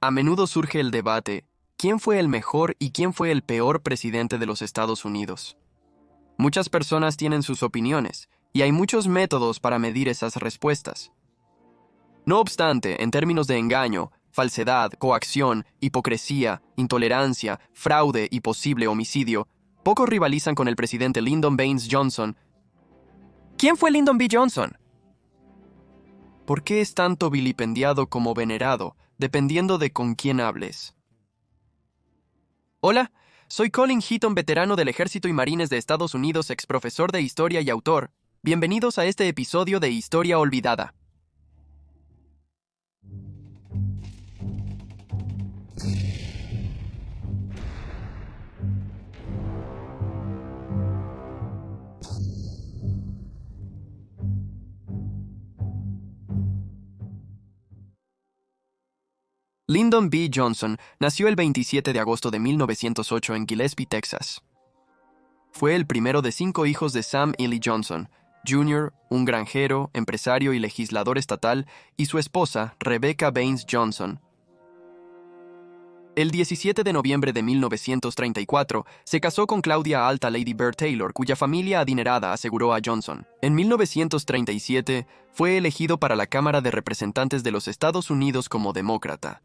A menudo surge el debate, ¿quién fue el mejor y quién fue el peor presidente de los Estados Unidos? Muchas personas tienen sus opiniones, y hay muchos métodos para medir esas respuestas. No obstante, en términos de engaño, falsedad, coacción, hipocresía, intolerancia, fraude y posible homicidio, pocos rivalizan con el presidente Lyndon Baines Johnson. ¿Quién fue Lyndon B. Johnson? ¿Por qué es tanto vilipendiado como venerado, dependiendo de con quién hables? Hola, soy Colin Heaton, veterano del Ejército y Marines de Estados Unidos, ex profesor de Historia y autor. Bienvenidos a este episodio de Historia Olvidada. Lyndon B. Johnson nació el 27 de agosto de 1908 en Gillespie, Texas. Fue el primero de 5 hijos de Sam Ely Johnson, Jr., un granjero, empresario y legislador estatal, y su esposa, Rebecca Baines Johnson. El 17 de noviembre de 1934, se casó con Claudia Alta Lady Bird Taylor, cuya familia adinerada aseguró a Johnson. En 1937, fue elegido para la Cámara de Representantes de los Estados Unidos como demócrata.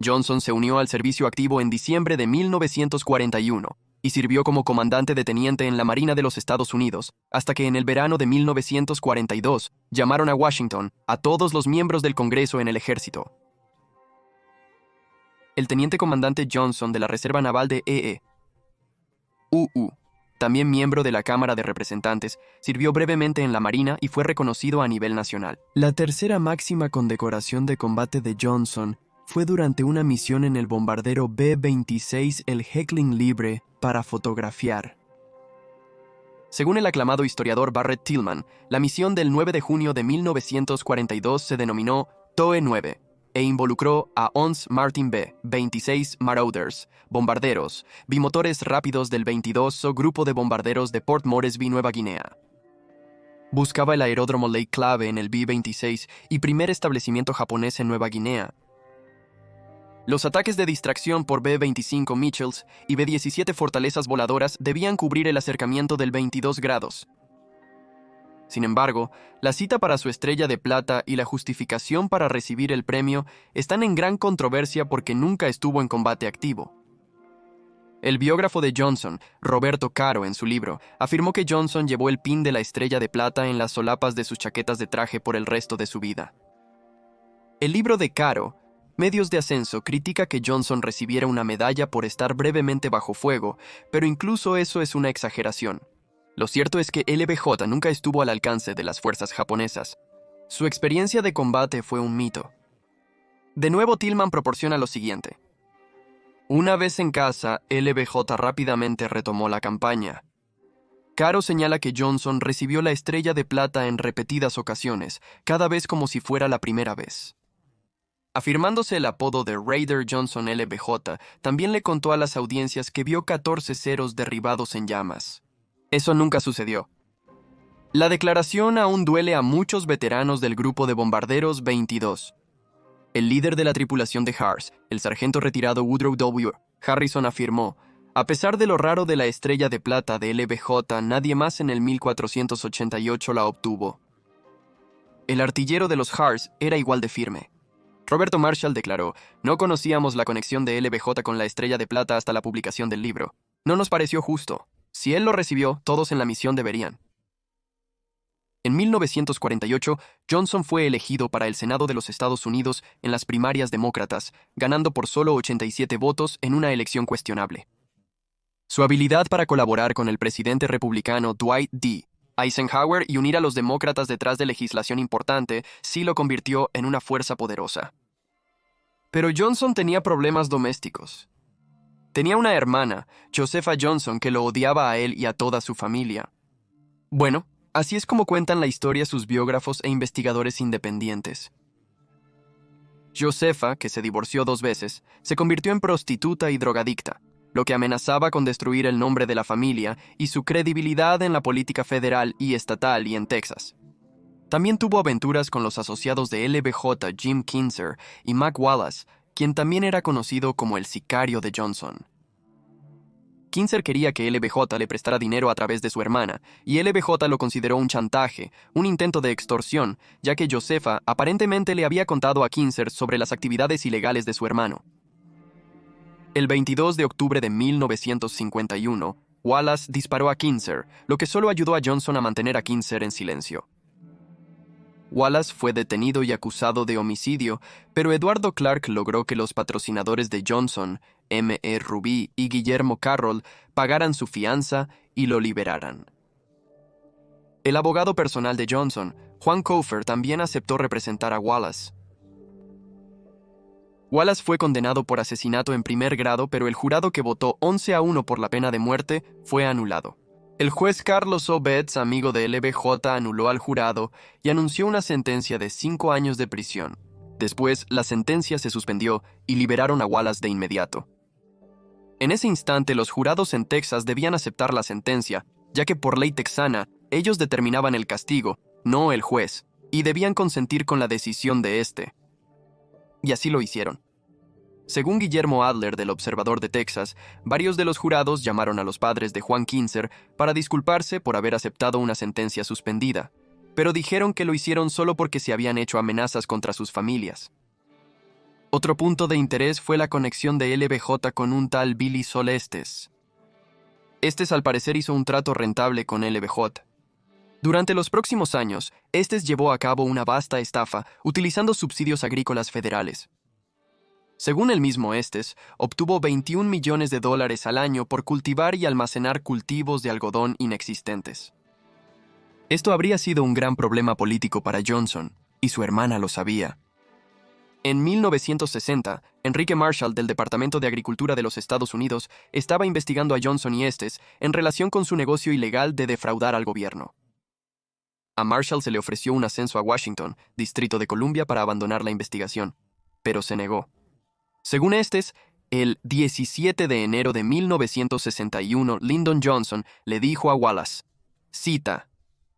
Johnson se unió al servicio activo en diciembre de 1941 y sirvió como comandante de teniente en la Marina de los Estados Unidos, hasta que en el verano de 1942 llamaron a Washington a todos los miembros del Congreso en el ejército. El teniente comandante Johnson de la Reserva Naval de UU, también miembro de la Cámara de Representantes, sirvió brevemente en la Marina y fue reconocido a nivel nacional. La tercera máxima condecoración de combate de Johnson fue durante una misión en el bombardero B-26 el Heckling Libre para fotografiar. Según el aclamado historiador Barrett Tillman, la misión del 9 de junio de 1942 se denominó TOE 9 e involucró a 11 Martin B-26 Marauders, bombarderos, bimotores rápidos del 22 Grupo de Bombarderos de Port Moresby, Nueva Guinea. Buscaba el aeródromo Lake Clave en el B-26 y primer establecimiento japonés en Nueva Guinea. Los ataques de distracción por B-25 Mitchells y B-17 fortalezas voladoras debían cubrir el acercamiento del 22 grados. Sin embargo, la cita para su estrella de plata y la justificación para recibir el premio están en gran controversia porque nunca estuvo en combate activo. El biógrafo de Johnson, Roberto Caro, en su libro, afirmó que Johnson llevó el pin de la estrella de plata en las solapas de sus chaquetas de traje por el resto de su vida. El libro de Caro, Medios de Ascenso, critica que Johnson recibiera una medalla por estar brevemente bajo fuego, pero incluso eso es una exageración. Lo cierto es que LBJ nunca estuvo al alcance de las fuerzas japonesas. Su experiencia de combate fue un mito. De nuevo, Tillman proporciona lo siguiente. Una vez en casa, LBJ rápidamente retomó la campaña. Caro señala que Johnson recibió la estrella de plata en repetidas ocasiones, cada vez como si fuera la primera vez. Afirmándose el apodo de Raider Johnson LBJ, también le contó a las audiencias que vio 14 ceros derribados en llamas. Eso nunca sucedió. La declaración aún duele a muchos veteranos del grupo de bombarderos 22. El líder de la tripulación de HARS, el sargento retirado Woodrow W. Harrison, afirmó: a pesar de lo raro de la estrella de plata de LBJ, nadie más en el 1488 la obtuvo. El artillero de los HARS era igual de firme. Roberto Marshall declaró: no conocíamos la conexión de LBJ con la estrella de plata hasta la publicación del libro. No nos pareció justo. Si él lo recibió, todos en la misión deberían. En 1948, Johnson fue elegido para el Senado de los Estados Unidos en las primarias demócratas, ganando por solo 87 votos en una elección cuestionable. Su habilidad para colaborar con el presidente republicano Dwight D. Eisenhower y unir a los demócratas detrás de legislación importante sí lo convirtió en una fuerza poderosa. Pero Johnson tenía problemas domésticos. Tenía una hermana, Josepha Johnson, que lo odiaba a él y a toda su familia. Bueno, así es como cuentan la historia sus biógrafos e investigadores independientes. Josepha, que se divorció 2 veces, se convirtió en prostituta y drogadicta, lo que amenazaba con destruir el nombre de la familia y su credibilidad en la política federal y estatal y en Texas. También tuvo aventuras con los asociados de LBJ, Jim Kinzer y Mac Wallace, quien también era conocido como el sicario de Johnson. Kinzer quería que LBJ le prestara dinero a través de su hermana, y LBJ lo consideró un chantaje, un intento de extorsión, ya que Josefa aparentemente le había contado a Kinzer sobre las actividades ilegales de su hermano. El 22 de octubre de 1951, Wallace disparó a Kinzer, lo que solo ayudó a Johnson a mantener a Kinzer en silencio. Wallace fue detenido y acusado de homicidio, pero Eduardo Clark logró que los patrocinadores de Johnson, M.E. Rubí y Guillermo Carroll, pagaran su fianza y lo liberaran. El abogado personal de Johnson, Juan Cofer, también aceptó representar a Wallace. Wallace fue condenado por asesinato en primer grado, pero el jurado que votó 11-1 por la pena de muerte fue anulado. El juez Carlos O. Betts, amigo de LBJ, anuló al jurado y anunció una sentencia de 5 años de prisión. Después, la sentencia se suspendió y liberaron a Wallace de inmediato. En ese instante, los jurados en Texas debían aceptar la sentencia, ya que por ley texana, ellos determinaban el castigo, no el juez, y debían consentir con la decisión de éste. Y así lo hicieron. Según Guillermo Adler del Observador de Texas, varios de los jurados llamaron a los padres de Juan Kinzer para disculparse por haber aceptado una sentencia suspendida, pero dijeron que lo hicieron solo porque se habían hecho amenazas contra sus familias. Otro punto de interés fue la conexión de LBJ con un tal Billy Solestes. Estes al parecer hizo un trato rentable con LBJ. Durante los próximos años, Estes llevó a cabo una vasta estafa utilizando subsidios agrícolas federales. Según el mismo Estes, obtuvo $21 millones al año por cultivar y almacenar cultivos de algodón inexistentes. Esto habría sido un gran problema político para Johnson, y su hermana lo sabía. En 1960, Enrique Marshall del Departamento de Agricultura de los Estados Unidos estaba investigando a Johnson y Estes en relación con su negocio ilegal de defraudar al gobierno. A Marshall se le ofreció un ascenso a Washington, Distrito de Columbia, para abandonar la investigación, pero se negó. Según Estes, el 17 de enero de 1961, Lyndon Johnson le dijo a Wallace, cita,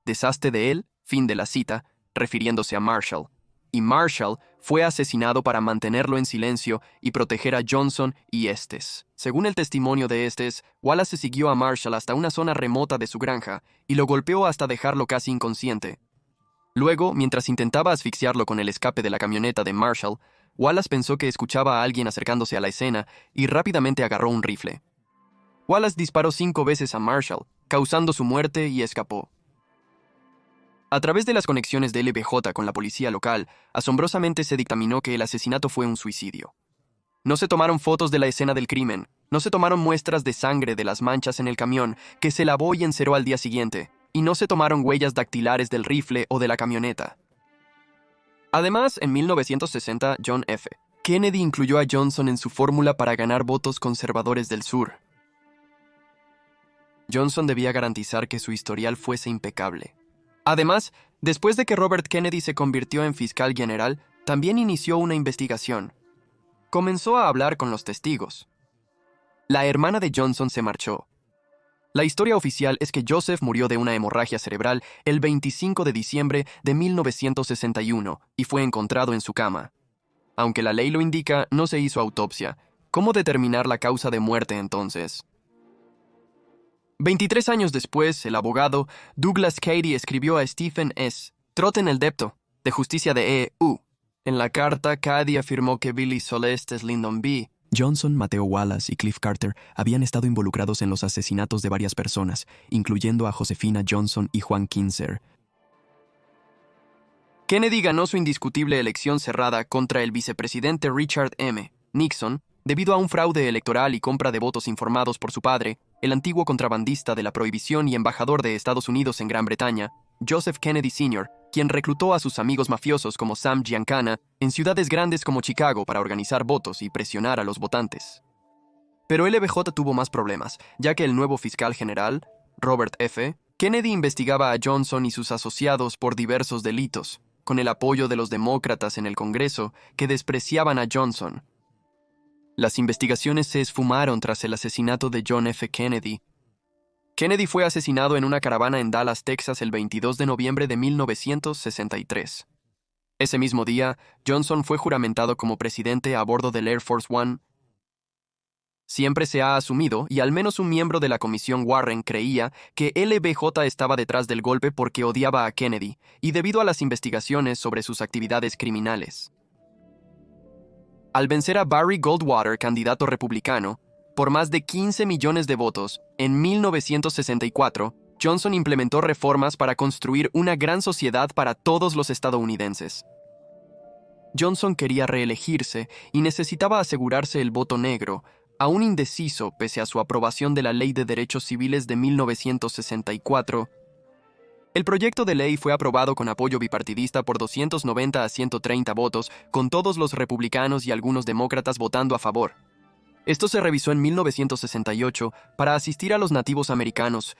deshazte de él, fin de la cita, refiriéndose a Marshall, y Marshall fue asesinado para mantenerlo en silencio y proteger a Johnson y Estes. Según el testimonio de Estes, Wallace siguió a Marshall hasta una zona remota de su granja y lo golpeó hasta dejarlo casi inconsciente. Luego, mientras intentaba asfixiarlo con el escape de la camioneta de Marshall, Wallace pensó que escuchaba a alguien acercándose a la escena y rápidamente agarró un rifle. Wallace disparó 5 veces a Marshall, causando su muerte, y escapó. A través de las conexiones de LBJ con la policía local, asombrosamente se dictaminó que el asesinato fue un suicidio. No se tomaron fotos de la escena del crimen, no se tomaron muestras de sangre de las manchas en el camión, que se lavó y enceró al día siguiente, y no se tomaron huellas dactilares del rifle o de la camioneta. Además, en 1960, John F. Kennedy incluyó a Johnson en su fórmula para ganar votos conservadores del sur. Johnson debía garantizar que su historial fuese impecable. Además, después de que Robert Kennedy se convirtió en fiscal general, también inició una investigación. Comenzó a hablar con los testigos. La hermana de Johnson se marchó. La historia oficial es que Joseph murió de una hemorragia cerebral el 25 de diciembre de 1961 y fue encontrado en su cama. Aunque la ley lo indica, no se hizo autopsia. ¿Cómo determinar la causa de muerte entonces? 23 años después, el abogado Douglas Cady escribió a Stephen S. Trotten el Depto, de Justicia de E.U. En la carta, Cady afirmó que Billy Solestes, Lyndon B. Johnson, Mateo Wallace y Cliff Carter habían estado involucrados en los asesinatos de varias personas, incluyendo a Josefina Johnson y Juan Kinzer. Kennedy ganó su indiscutible elección cerrada contra el vicepresidente Richard M. Nixon debido a un fraude electoral y compra de votos informados por su padre, el antiguo contrabandista de la prohibición y embajador de Estados Unidos en Gran Bretaña, Joseph Kennedy Sr., quien reclutó a sus amigos mafiosos como Sam Giancana en ciudades grandes como Chicago para organizar votos y presionar a los votantes. Pero LBJ tuvo más problemas, ya que el nuevo fiscal general, Robert F. Kennedy, investigaba a Johnson y sus asociados por diversos delitos, con el apoyo de los demócratas en el Congreso, que despreciaban a Johnson. Las investigaciones se esfumaron tras el asesinato de John F. Kennedy. Kennedy fue asesinado en una caravana en Dallas, Texas, el 22 de noviembre de 1963. Ese mismo día, Johnson fue juramentado como presidente a bordo del Air Force One. Siempre se ha asumido, y al menos un miembro de la Comisión Warren creía, que LBJ estaba detrás del golpe porque odiaba a Kennedy y debido a las investigaciones sobre sus actividades criminales. Al vencer a Barry Goldwater, candidato republicano, por más de 15 millones de votos, en 1964, Johnson implementó reformas para construir una gran sociedad para todos los estadounidenses. Johnson quería reelegirse y necesitaba asegurarse el voto negro, aún indeciso pese a su aprobación de la Ley de Derechos Civiles de 1964. El proyecto de ley fue aprobado con apoyo bipartidista por 290 a 130 votos, con todos los republicanos y algunos demócratas votando a favor. Esto se revisó en 1968 para asistir a los nativos americanos,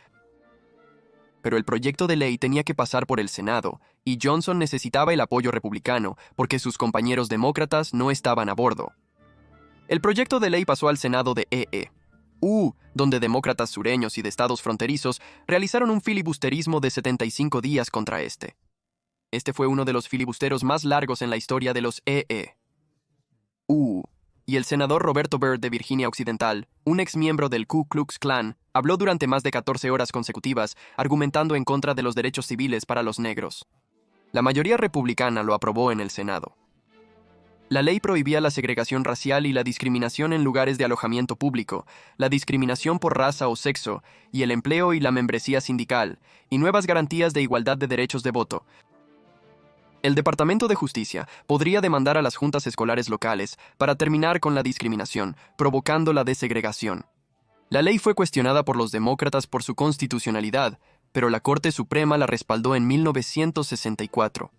pero el proyecto de ley tenía que pasar por el Senado, y Johnson necesitaba el apoyo republicano porque sus compañeros demócratas no estaban a bordo. El proyecto de ley pasó al Senado de donde demócratas sureños y de estados fronterizos realizaron un filibusterismo de 75 días contra este. Este fue uno de los filibusteros más largos en la historia de los y el senador Roberto Byrd de Virginia Occidental, un exmiembro del Ku Klux Klan, habló durante más de 14 horas consecutivas, argumentando en contra de los derechos civiles para los negros. La mayoría republicana lo aprobó en el Senado. La ley prohibía la segregación racial y la discriminación en lugares de alojamiento público, la discriminación por raza o sexo, y el empleo y la membresía sindical, y nuevas garantías de igualdad de derechos de voto. El Departamento de Justicia podría demandar a las juntas escolares locales para terminar con la discriminación, provocando la desegregación. La ley fue cuestionada por los demócratas por su constitucionalidad, pero la Corte Suprema la respaldó en 1964.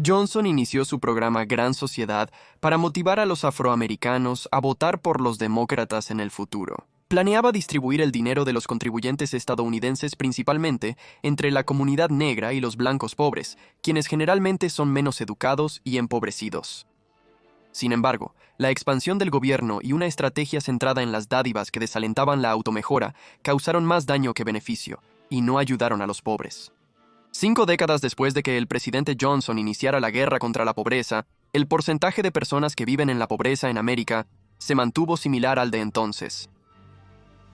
Johnson inició su programa Gran Sociedad para motivar a los afroamericanos a votar por los demócratas en el futuro. Planeaba distribuir el dinero de los contribuyentes estadounidenses principalmente entre la comunidad negra y los blancos pobres, quienes generalmente son menos educados y empobrecidos. Sin embargo, la expansión del gobierno y una estrategia centrada en las dádivas que desalentaban la automejora causaron más daño que beneficio, y no ayudaron a los pobres. 5 décadas después de que el presidente Johnson iniciara la guerra contra la pobreza, el porcentaje de personas que viven en la pobreza en América se mantuvo similar al de entonces.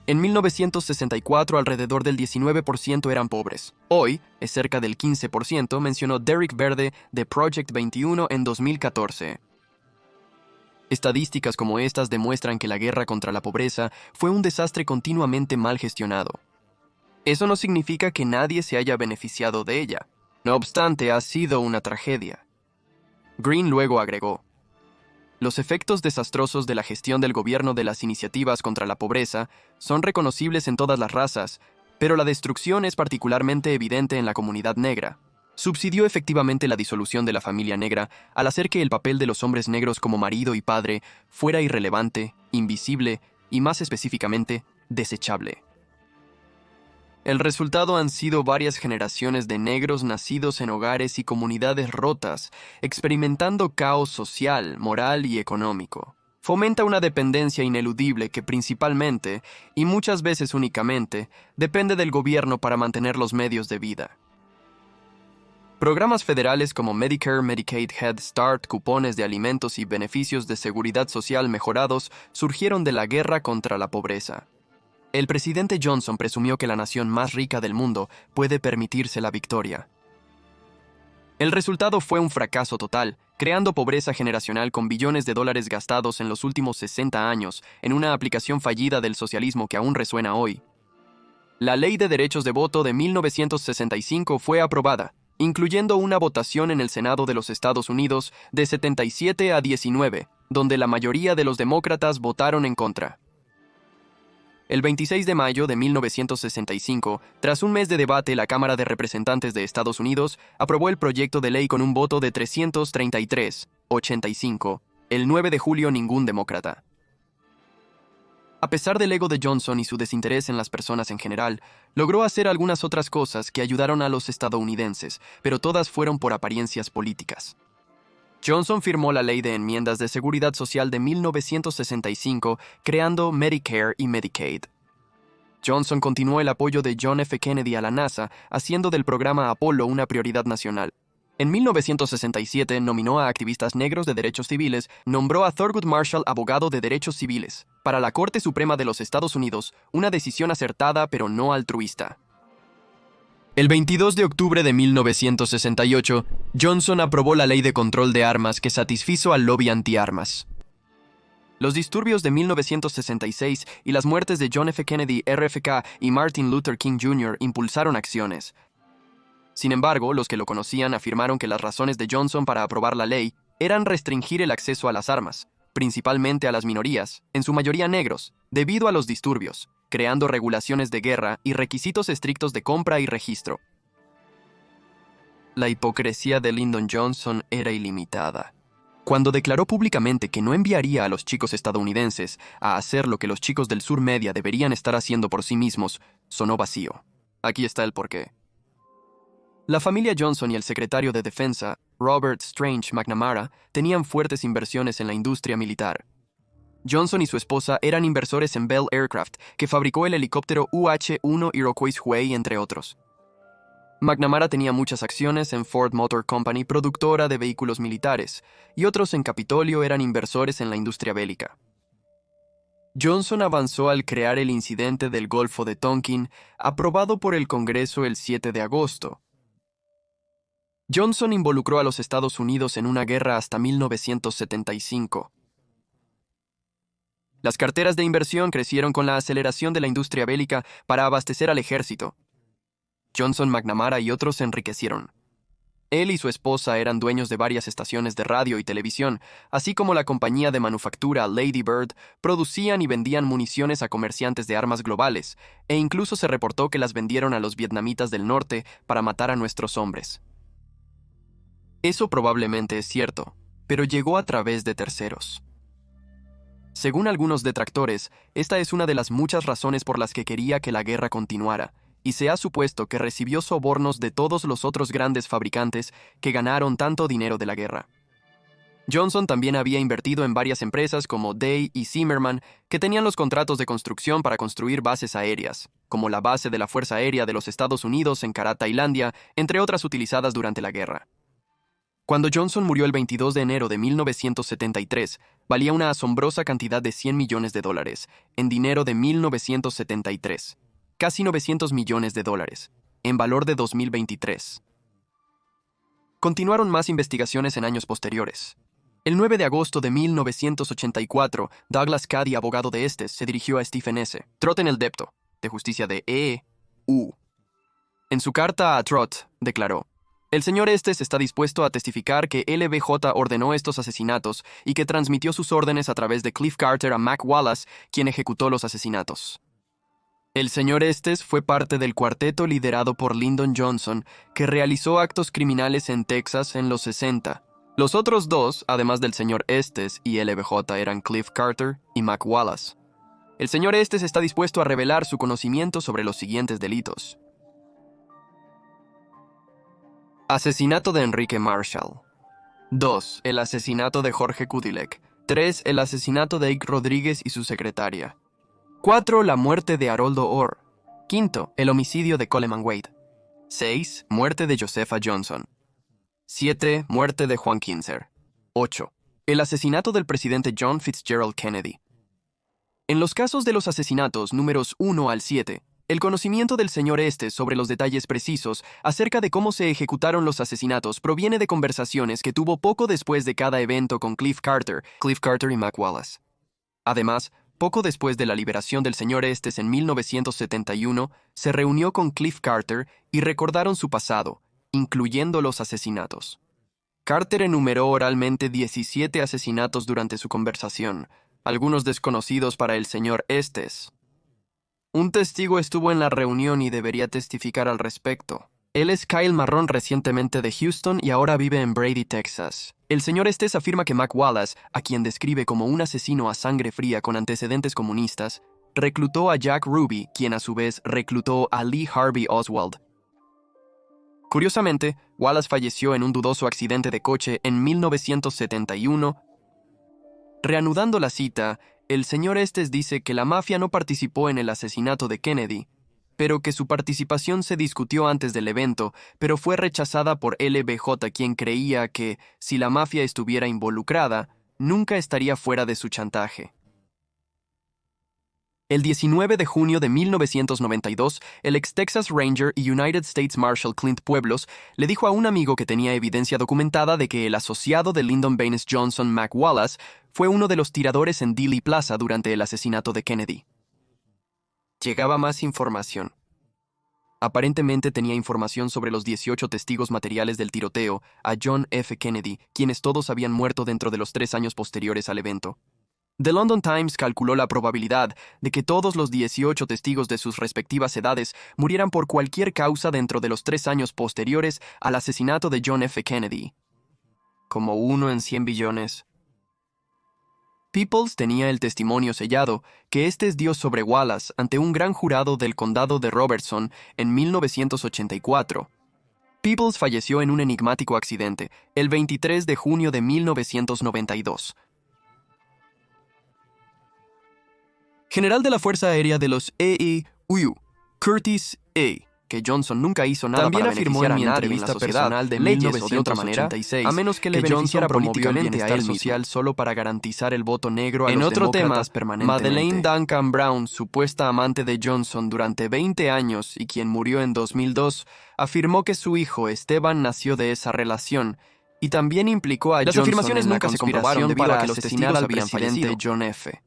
En 1964, alrededor del 19% eran pobres. Hoy, es cerca del 15%, mencionó Derek Verde de Project 21 en 2014. Estadísticas como estas demuestran que la guerra contra la pobreza fue un desastre continuamente mal gestionado. Eso no significa que nadie se haya beneficiado de ella. No obstante, ha sido una tragedia. Green luego agregó: los efectos desastrosos de la gestión del gobierno de las iniciativas contra la pobreza son reconocibles en todas las razas, pero la destrucción es particularmente evidente en la comunidad negra. Subsidió efectivamente la disolución de la familia negra al hacer que el papel de los hombres negros como marido y padre fuera irrelevante, invisible y, más específicamente, desechable. El resultado han sido varias generaciones de negros nacidos en hogares y comunidades rotas, experimentando caos social, moral y económico. Fomenta una dependencia ineludible que principalmente, y muchas veces únicamente, depende del gobierno para mantener los medios de vida. Programas federales como Medicare, Medicaid, Head Start, cupones de alimentos y beneficios de seguridad social mejorados surgieron de la guerra contra la pobreza. El presidente Johnson presumió que la nación más rica del mundo puede permitirse la victoria. El resultado fue un fracaso total, creando pobreza generacional con billones de dólares gastados en los últimos 60 años en una aplicación fallida del socialismo que aún resuena hoy. La Ley de Derechos de Voto de 1965 fue aprobada, incluyendo una votación en el Senado de los Estados Unidos de 77 a 19, donde la mayoría de los demócratas votaron en contra. El 26 de mayo de 1965, tras un mes de debate, la Cámara de Representantes de Estados Unidos aprobó el proyecto de ley con un voto de 333-85. El 9 de julio, ningún demócrata. A pesar del ego de Johnson y su desinterés en las personas en general, logró hacer algunas otras cosas que ayudaron a los estadounidenses, pero todas fueron por apariencias políticas. Johnson firmó la Ley de Enmiendas de Seguridad Social de 1965, creando Medicare y Medicaid. Johnson continuó el apoyo de John F. Kennedy a la NASA, haciendo del programa Apolo una prioridad nacional. En 1967 nominó a activistas negros de derechos civiles, nombró a Thurgood Marshall abogado de derechos civiles. Para la Corte Suprema de los Estados Unidos, una decisión acertada pero no altruista. El 22 de octubre de 1968, Johnson aprobó la Ley de Control de Armas que satisfizo al lobby antiarmas. Los disturbios de 1966 y las muertes de John F. Kennedy, RFK y Martin Luther King Jr. impulsaron acciones. Sin embargo, los que lo conocían afirmaron que las razones de Johnson para aprobar la ley eran restringir el acceso a las armas, principalmente a las minorías, en su mayoría negros, debido a los disturbios, creando regulaciones de guerra y requisitos estrictos de compra y registro. La hipocresía de Lyndon Johnson era ilimitada. Cuando declaró públicamente que no enviaría a los chicos estadounidenses a hacer lo que los chicos del Sur Media deberían estar haciendo por sí mismos, sonó vacío. Aquí está el porqué. La familia Johnson y el secretario de Defensa, Robert Strange McNamara, tenían fuertes inversiones en la industria militar. Johnson y su esposa eran inversores en Bell Aircraft, que fabricó el helicóptero UH-1 Iroquois Huey, entre otros. McNamara tenía muchas acciones en Ford Motor Company, productora de vehículos militares, y otros en Capitolio eran inversores en la industria bélica. Johnson avanzó al crear el incidente del Golfo de Tonkin, aprobado por el Congreso el 7 de agosto. Johnson involucró a los Estados Unidos en una guerra hasta 1975. Las carteras de inversión crecieron con la aceleración de la industria bélica para abastecer al ejército. Johnson, McNamara y otros se enriquecieron. Él y su esposa eran dueños de varias estaciones de radio y televisión, así como la compañía de manufactura Lady Bird producían y vendían municiones a comerciantes de armas globales, e incluso se reportó que las vendieron a los vietnamitas del norte para matar a nuestros hombres. Eso probablemente es cierto, pero llegó a través de terceros. Según algunos detractores, esta es una de las muchas razones por las que quería que la guerra continuara, y se ha supuesto que recibió sobornos de todos los otros grandes fabricantes que ganaron tanto dinero de la guerra. Johnson también había invertido en varias empresas como Day y Zimmerman, que tenían los contratos de construcción para construir bases aéreas, como la base de la Fuerza Aérea de los Estados Unidos en Karat, Tailandia, entre otras utilizadas durante la guerra. Cuando Johnson murió el 22 de enero de 1973, valía una asombrosa cantidad de $100 millones, en dinero de 1973, casi $900 millones, en valor de 2023. Continuaron más investigaciones en años posteriores. El 9 de agosto de 1984, Douglas Cady, abogado de Estes, se dirigió a Stephen S. Trott en el depto, de justicia de E.U. En su carta a Trott, declaró: el señor Estes está dispuesto a testificar que LBJ ordenó estos asesinatos y que transmitió sus órdenes a través de Cliff Carter a Mac Wallace, quien ejecutó los asesinatos. El señor Estes fue parte del cuarteto liderado por Lyndon Johnson, que realizó actos criminales en Texas en los 60. Los otros dos, además del señor Estes y LBJ, eran Cliff Carter y Mac Wallace. El señor Estes está dispuesto a revelar su conocimiento sobre los siguientes delitos: asesinato de Enrique Marshall. 2. El asesinato de Jorge Kudilek. 3. El asesinato de Ike Rodríguez y su secretaria. 4. La muerte de Haroldo Orr. 5. El homicidio de Coleman Wade. 6. Muerte de Josepha Johnson. 7. Muerte de Juan Kinzer. 8. El asesinato del presidente John Fitzgerald Kennedy. En los casos de los asesinatos números 1 al 7, el conocimiento del señor Estes sobre los detalles precisos acerca de cómo se ejecutaron los asesinatos proviene de conversaciones que tuvo poco después de cada evento con Cliff Carter y Mac Wallace. Además, poco después de la liberación del señor Estes en 1971, se reunió con Cliff Carter y recordaron su pasado, incluyendo los asesinatos. Carter enumeró oralmente 17 asesinatos durante su conversación, algunos desconocidos para el señor Estes. Un testigo estuvo en la reunión y debería testificar al respecto. Él es Kyle Marrón, recientemente de Houston, y ahora vive en Brady, Texas. El señor Estes afirma que Mac Wallace, a quien describe como un asesino a sangre fría con antecedentes comunistas, reclutó a Jack Ruby, quien a su vez reclutó a Lee Harvey Oswald. Curiosamente, Wallace falleció en un dudoso accidente de coche en 1971. Reanudando la cita, El señor Estes dice que la mafia no participó en el asesinato de Kennedy, pero que su participación se discutió antes del evento, pero fue rechazada por LBJ, quien creía que, si la mafia estuviera involucrada, nunca estaría fuera de su chantaje. El 19 de junio de 1992, el ex Texas Ranger y United States Marshal Clint Pueblos le dijo a un amigo que tenía evidencia documentada de que el asociado de Lyndon Baines Johnson, Mac Wallace, fue uno de los tiradores en Dealey Plaza durante el asesinato de Kennedy. Llegaba más información. Aparentemente tenía información sobre los 18 testigos materiales del tiroteo a John F. Kennedy, quienes todos habían muerto dentro de los 3 años posteriores al evento. The London Times calculó la probabilidad de que todos los 18 testigos de sus respectivas edades murieran por cualquier causa dentro de los 3 años posteriores al asesinato de John F. Kennedy. Como 1 en 100 billones. Peoples tenía el testimonio sellado que Estes dio sobre Wallace ante un gran jurado del condado de Robertson en 1984. Peoples falleció en un enigmático accidente el 23 de junio de 1992. General de la Fuerza Aérea de los EEUU, Curtis A., que Johnson nunca hizo nada También para afirmó beneficiar en mi a nadie entrevista en la sociedad, personal de leyes leyes o de otra manera, 1986, a menos que le que beneficiara Johnson políticamente a políticamente a él él social solo para garantizar el voto negro a En los otro tema, demócratas permanentemente. Madeleine Duncan Brown, supuesta amante de Johnson durante 20 años y quien murió en 2002, afirmó que su hijo Esteban nació de esa relación y también implicó a Las Johnson afirmaciones en la nunca se conspiración comprobaron debido para a que los asesinar testigos al habían presidente fallecido. John F.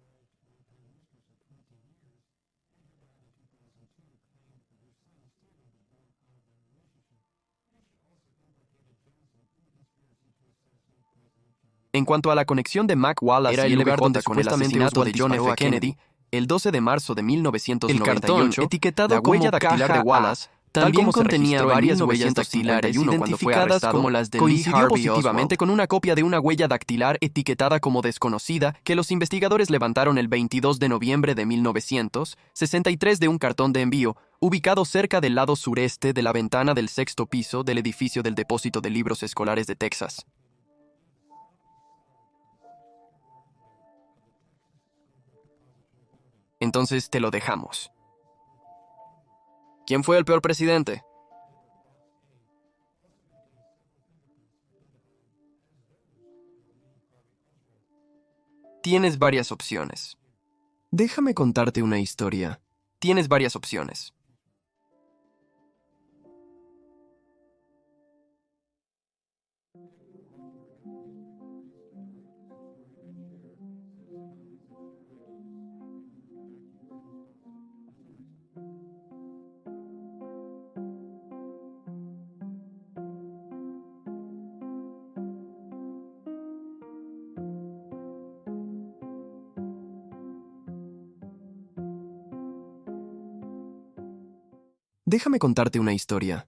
En cuanto a la conexión de Mac Wallace Era y el lugar LBJ donde con el supuestamente asesinato Oswald de John disparó F. a Kennedy, el 12 de marzo de el 1998, cartón, etiquetado la huella como dactilar de caja Wallace, tal también como se contenía registró en varias huellas 1951 dactilares cuando fue identificadas arrestado, como las de Lee coincidió Harvey positivamente Oswald. con una copia de una huella dactilar etiquetada como desconocida que los investigadores levantaron el 22 de noviembre de 1963 de un cartón de envío, ubicado cerca del lado sureste de la ventana del 6º piso del edificio del depósito de libros escolares de Texas. Entonces te lo dejamos. ¿Quién fue el peor presidente? Tienes varias opciones. Déjame contarte una historia. Tienes varias opciones. Déjame contarte una historia.